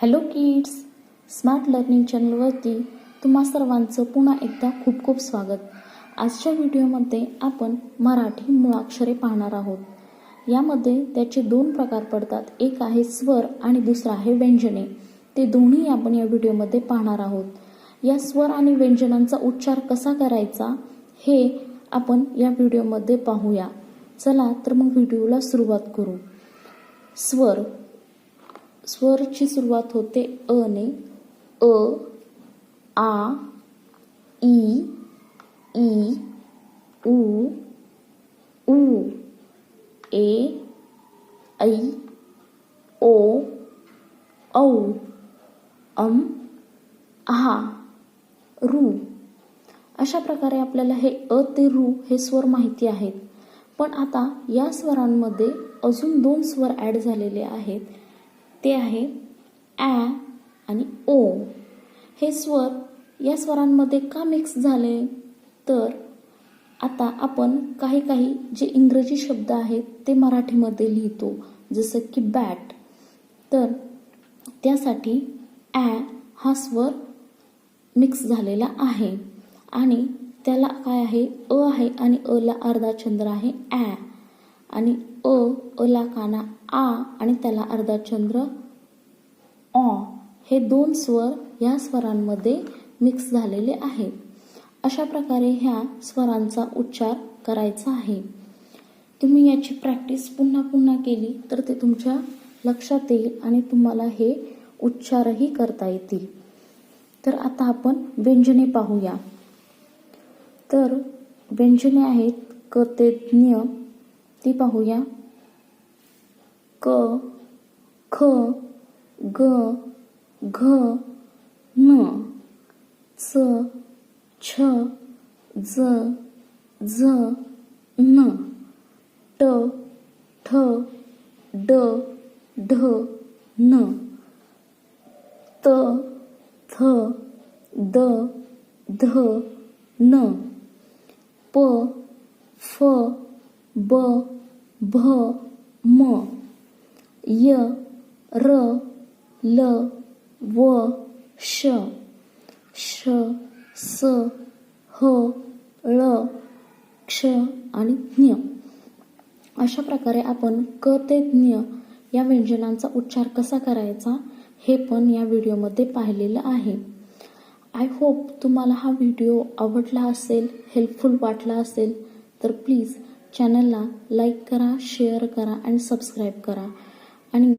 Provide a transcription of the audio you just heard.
Hello kids, smart learning चॅनलवरती तुम्हा सर्वांचं पुन्हा एकदा खूप खूप स्वागत. आजच्या व्हिडिओमध्ये आपण मराठी मुळाक्षरे पाहणार आहोत. यामध्ये त्याचे दोन प्रकार पडतात. एक आहे स्वर आणि दुसरा आहे व्यंजने. ते दोन्ही आपण या व्हिडिओमध्ये पाहणार आहोत. या स्वर आणि व्यंजनांचा उच्चार कसा करायचा हे आपण या व्हिडिओमध्ये पाहूया. चला तर मग व्हिडिओला सुरुवात करू. स्वर. स्वरची सुरुवात होते अ ने. अ, आ, ई, ई, उ, ऊ, ए, ऐ, ओ, औ, आहा, रू. अशा प्रकारे आपल्याला हे अ ते रू हे स्वर माहिती आहेत. पण आता या स्वरांमध्ये अजून दोन स्वर ॲड झालेले आहेत. ते आहे ॲ आणि ओ. हे स्वर या स्वरांमध्ये का मिक्स झाले? तर आता आपण काही जे इंग्रजी शब्द आहेत ते मराठीमध्ये लिहितो, जसं की बॅट. तर त्यासाठी ॲ हा स्वर मिक्स झालेला आहे आणि त्याला काय आहे? अ आहे आणि अ ला अर्धा चंद्र आहे ॲ, आणि अ ला काना आ आणि त्याला अर्धा चंद्र ऑ. हे दोन स्वर या स्वरांमध्ये मिक्स झालेले आहेत. अशा प्रकारे ह्या स्वरांचा उच्चार करायचा आहे. तुम्ही याची प्रॅक्टिस पुन्हा पुन्हा केली तर ते तुमच्या लक्षात येईल आणि तुम्हाला हे उच्चारही करता येतील. तर आता आपण व्यंजने पाहूया. तर व्यंजने आहेत क ते ज्ञ. ती पाहूया. क, ख, ग, घ, न, च, छ, ज, झ, न, ट, ठ, ड, ढ, न, त, थ, द, ध, न, प, फ, ब, भ, म, य, र, ल, व, श, श, स, ह, ळ, क्ष आणि ज्ञ. अशा प्रकारे आपण क ते ज्ञ या व्यंजनांचा उच्चार कसा करायचा हे पण या व्हिडिओमध्ये पाहिलेलं आहे. आय होप तुम्हाला हा व्हिडिओ आवडला असेल, हेल्पफुल वाटला असेल. तर प्लीज चॅनलला लाईक करा, शेअर करा आणि सबस्क्राईब करा. आणि